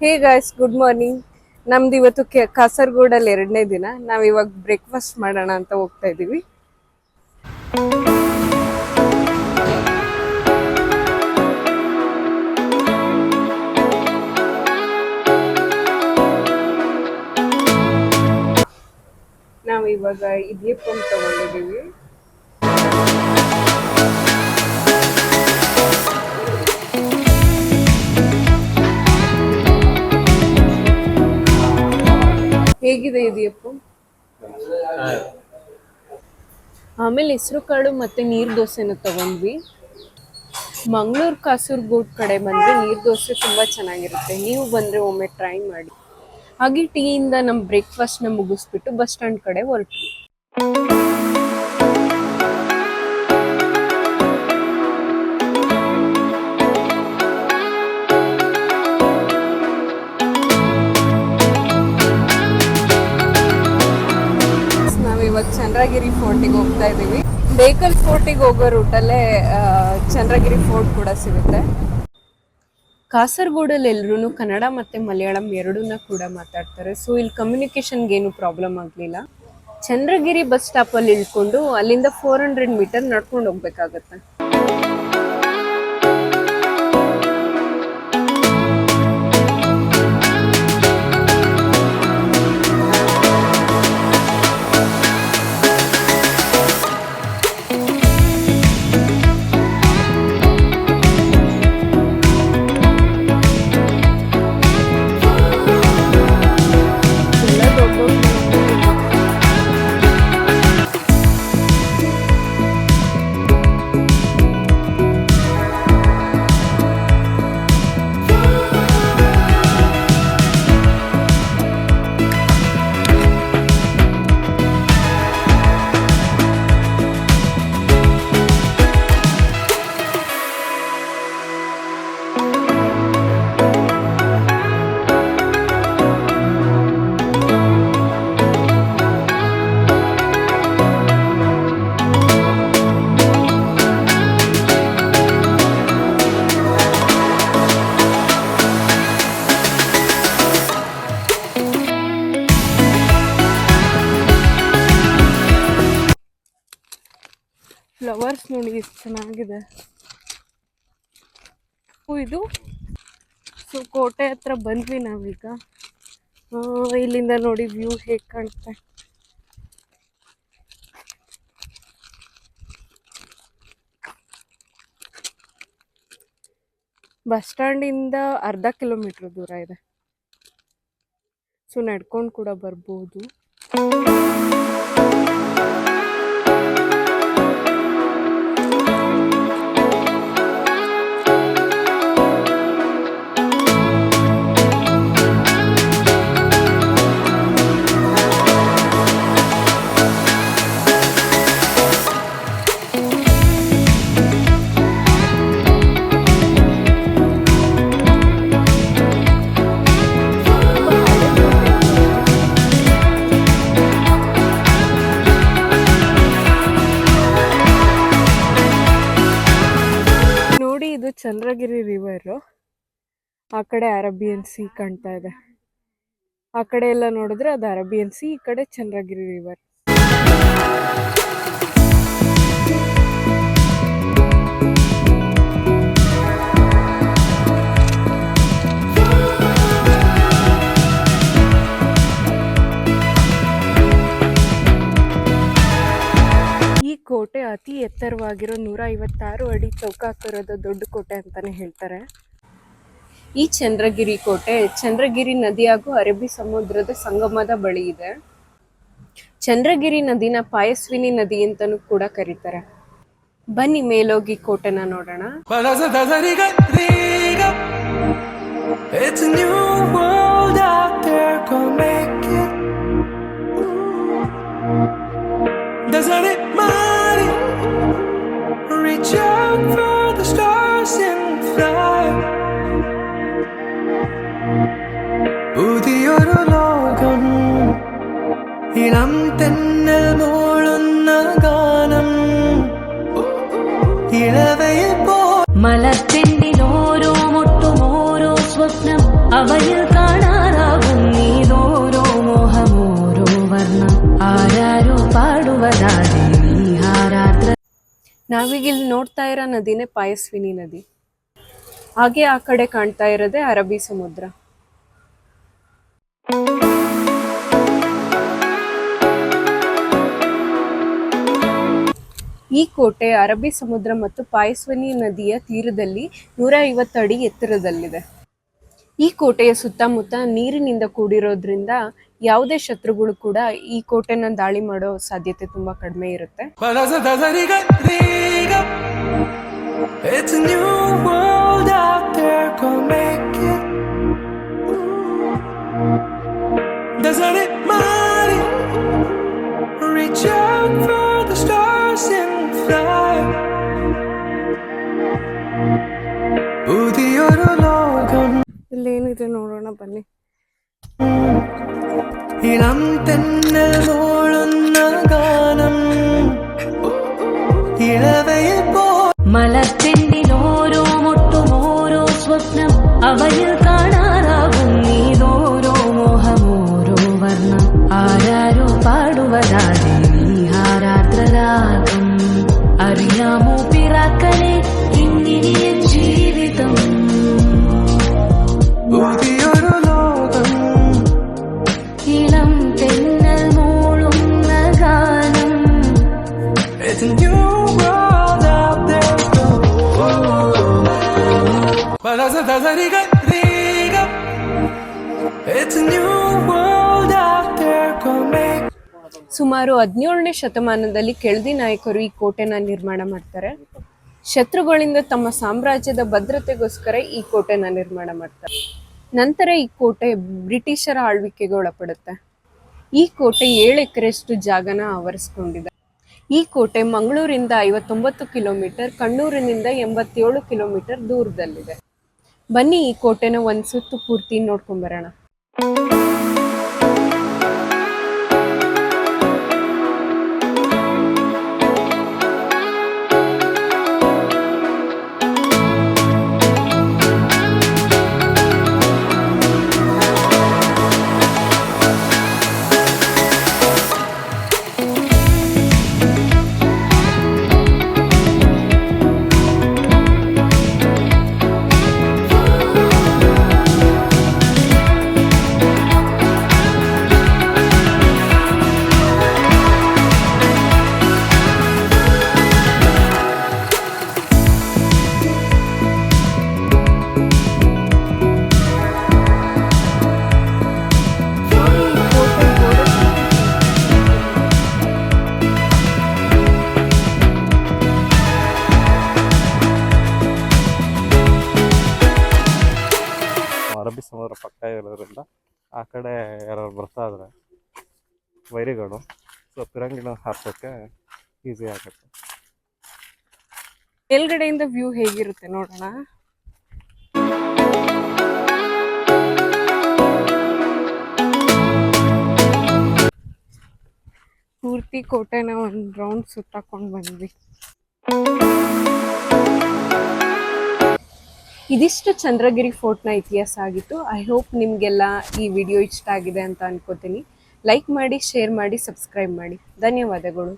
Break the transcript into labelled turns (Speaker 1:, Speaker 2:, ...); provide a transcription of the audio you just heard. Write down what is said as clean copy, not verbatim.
Speaker 1: Hey guys, good morning. ನಮ್ದು ಇವತ್ತು ಕಾಸರಗೋಡಲ್ಲಿ 2ನೇ ದಿನ. ನಾವಿವಾಗ ಬ್ರೇಕ್ಫಾಸ್ಟ್ ಮಾಡೋಣ ಅಂತ ಹೋಗ್ತಾ ಇದೀವಿ. ನಾವಿವಾಗ ಇಡಿಯಪ್ಪಂ ತಗೊಂಡಿದ್ದೀವಿ. ಹೇಗಿದೆ ಇಡಿಯಪ್ಪಂ? ಆಮೇಲೆ ಹೆಸರು ಕಾಳು ಮತ್ತೆ ನೀರು ದೋಸೆನ ತಗೊಂಡ್ವಿ. ಮಂಗಳೂರು ಕಾಸರಗೋಡು ಕಡೆ ಬಂದರೆ ನೀರು ದೋಸೆ ತುಂಬ ಚೆನ್ನಾಗಿರುತ್ತೆ. ನೀವು ಬಂದರೆ ಒಮ್ಮೆ ಟ್ರೈ ಮಾಡಿ. ಹಾಗೆ ಟೀಯಿಂದ ನಮ್ಮ ಬ್ರೇಕ್ಫಾಸ್ಟ್ನ ಮುಗಿಸ್ಬಿಟ್ಟು ಬಸ್ ಸ್ಟ್ಯಾಂಡ್ ಕಡೆ ಹೊರಟ್ವಿ. ನಾವಿವಾಗ ಚಂದ್ರಗಿರಿ ಫೋರ್ಟಿಗೆ ಹೋಗ್ತಾ ಇದ್ದೀವಿ. ಬೇಕಲ್ ಫೋರ್ಟಿಗೆ ಹೋಗೋ ರೂಟಲ್ಲೇ ಚಂದ್ರಗಿರಿ ಫೋರ್ಟ್ ಕೂಡ ಸಿಗುತ್ತೆ. ಕಾಸರಗೋಡಲ್ಲಿ ಎಲ್ಲರೂ ಕನ್ನಡ ಮತ್ತು ಮಲಯಾಳಂ ಎರಡನ್ನ ಕೂಡ ಮಾತಾಡ್ತಾರೆ. ಸೊ ಇಲ್ಲಿ ಕಮ್ಯುನಿಕೇಷನ್ಗೆ ಏನು ಪ್ರಾಬ್ಲಮ್ ಆಗಲಿಲ್ಲ. ಚಂದ್ರಗಿರಿ ಬಸ್ ಸ್ಟಾಪಲ್ಲಿ ಇಳ್ಕೊಂಡು ಅಲ್ಲಿಂದ 400 ಮೀಟರ್ ನಡ್ಕೊಂಡು ಹೋಗ್ಬೇಕಾಗತ್ತೆ. ಫ್ಲವರ್ಸ್ ನೋಡಿ ಎಷ್ಟು ಚೆನ್ನಾಗಿದೆ. ಇದು ಸೊ ಕೋಟೆ ಹತ್ರ ಬಂದ್ವಿ ನಾವೀಗ. ಇಲ್ಲಿಂದ ನೋಡಿ ವ್ಯೂ ಹೇಗೆ ಕಾಣುತ್ತೆ. ಬಸ್ ಸ್ಟ್ಯಾಂಡಿಂದ ಅರ್ಧ ಕಿಲೋಮೀಟರ್ ದೂರ ಇದೆ. ಸೊ ನಡ್ಕೊಂಡು ಕೂಡ ಬರ್ಬೋದು. ಇದು ಚಂದ್ರಗಿರಿ ರಿವರ್. ಆ ಕಡೆ ಅರೇಬಿಯನ್ ಸೀ ಕಾಣ್ತಾ ಇದೆ. ಆ ಕಡೆ ಎಲ್ಲ ನೋಡಿದ್ರೆ ಅದು ಅರೇಬಿಯನ್ ಸೀ, ಈ ಕಡೆ ಚಂದ್ರಗಿರಿ ರಿವರ್. ಈ ಕೋಟೆ ಅತಿ ಎತ್ತರವಾಗಿರೋ 156 ಅಡಿ ಚೌಕಾಕಾರದ ದೊಡ್ಡ ಕೋಟೆ ಅಂತಾನೆ ಹೇಳ್ತಾರೆ. ಈ ಚಂದ್ರಗಿರಿ ಕೋಟೆ ಚಂದ್ರಗಿರಿ ನದಿ ಹಾಗೂ ಅರಬ್ಬಿ ಸಮುದ್ರದ ಸಂಗಮದ ಬಳಿ ಇದೆ. ಚಂದ್ರಗಿರಿ ನದಿನ ಪಾಯಸ್ವಿನಿ ನದಿ ಅಂತಲೂ ಕೂಡ ಕರೀತಾರೆ. ಬನ್ನಿ ಮೇಲೋಗಿ ಕೋಟೆನ ನೋಡೋಣ. Doesn't it matter? Reach out for the stars and fly. പുതിയൊരു ലോകം ഇളം തെന്നൽ മൂളുന്ന ഗാനം ഇളവയിൽ പോ മലത്തെണ്ടിൽ ഓരോ മുട്ടും ഓരോ സ്വപ്നം അവയിൽ ನಾವೀಗ ಇಲ್ಲಿ ನೋಡ್ತಾ ಇರೋ ನದಿನೇ ಪಾಯಸ್ವಿನಿ ನದಿ. ಹಾಗೆ ಆ ಕಡೆ ಕಾಣ್ತಾ ಇರೋದೇ ಅರಬ್ಬಿ ಸಮುದ್ರ. ಈ ಕೋಟೆ ಅರಬ್ಬಿ ಸಮುದ್ರ ಮತ್ತು ಪಾಯಸ್ವಿನಿ ನದಿಯ ತೀರದಲ್ಲಿ 150 ಅಡಿ ಎತ್ತರದಲ್ಲಿದೆ. ಈ ಕೋಟೆಯ ಸುತ್ತಮುತ್ತ ನೀರಿನಿಂದ ಕೂಡಿರೋದ್ರಿಂದ ಯಾವುದೇ ಶತ್ರುಗಳು ಕೂಡ ಈ ಕೋಟೆನ ದಾಳಿ ಮಾಡೋ ಸಾಧ್ಯತೆ ತುಂಬಾ ಕಡಿಮೆ ಇರುತ್ತೆ. ಇಲ್ಲೇನಿದೆ ನೋಡೋಣ ಬನ್ನಿ.
Speaker 2: ഇളം തെന്നൽ മൂളുന്ന ഗാനം ഇളവയിൽ മലത്തെണ്ടിലോരോ മുട്ടും ഓരോ സ്വപ്നം അവയിൽ കാണാറാകും നീതോരോ മോഹമോരോ വർണ്ണം ആരാരോ പാടുവതാതെ നീഹാരാത്രരാഗം അറിയാമോ പിറാക്കളെ ഇന്നിനിയ ജീവിതം പുതിയൊരു ലോകം ഇളം തെന്നൽ മൂളുന്ന ഗാനം It's a new world out there It's a new world out there coming.
Speaker 1: ಸುಮಾರು 17ನೇ ಶತಮಾನದಲ್ಲಿ ಕೆಳದಿ ನಾಯಕರು ಈ ಕೋಟೆನ ನಿರ್ಮಾಣ ಮಾಡ್ತಾರೆ. ಶತ್ರುಗಳಿಂದ ತಮ್ಮ ಸಾಮ್ರಾಜ್ಯದ ಭದ್ರತೆಗೋಸ್ಕರ ಈ ಕೋಟೆನ ನಿರ್ಮಾಣ ಮಾಡ್ತಾರೆ. ನಂತರ ಈ ಕೋಟೆ ಬ್ರಿಟಿಷರ ಆಳ್ವಿಕೆಗೆ ಒಳಪಡುತ್ತೆ. ಈ ಕೋಟೆ 7 ಎಕರೆಯಷ್ಟು ಜಾಗನ ಆವರಿಸಿಕೊಂಡಿದೆ. ಈ ಕೋಟೆ ಮಂಗಳೂರಿಂದ 59 ಕಿಲೋಮೀಟರ್, ಕಣ್ಣೂರಿನಿಂದ 87 ಕಿಲೋಮೀಟರ್ ದೂರದಲ್ಲಿದೆ. ಬನ್ನಿ ಈ ಕೋಟೆನ ಒಂದ್ ಸುತ್ತು ಪೂರ್ತಿ ನೋಡ್ಕೊಂಡ್ ಬರೋಣ.
Speaker 3: ಅರಬ್ಬಿ ಸಮುದ್ರ ಪಕ್ಕ ಇರೋದ್ರಿಂದ ಆ ಕಡೆ ಯಾರು ಬರ್ತಾ ಇದ್ರೆ ವೈರಿಗಳು, ಸೊ ಪಿರಂಗಿನ ಹಾರ್ಸೋಕ್ಕೆ ಈಸಿ ಆಗುತ್ತೆ.
Speaker 1: ಮೇಲ್ಗಡೆಯಿಂದ ವ್ಯೂ ಹೇಗಿರುತ್ತೆ ನೋಡೋಣ. ಪೂರ್ತಿ ಕೋಟೆನ ಒಂದು ರೌಂಡ್ ಸುತ್ತಾಕೊಂಡು ಬಂದ್ವಿ. ಇದಿಷ್ಟು ಚಂದ್ರಗಿರಿ ಫೋರ್ಟ್ನ ಇತಿಹಾಸ ಆಗಿತ್ತು. ಐ ಹೋಪ್ ನಿಮಗೆಲ್ಲ ಈ ವಿಡಿಯೋ ಇಷ್ಟ ಆಗಿದೆ ಅಂತ ಅನ್ಕೋತೀನಿ. ಲೈಕ್ ಮಾಡಿ, ಶೇರ್ ಮಾಡಿ, ಸಬ್ಸ್ಕ್ರೈಬ್ ಮಾಡಿ. ಧನ್ಯವಾದಗಳು.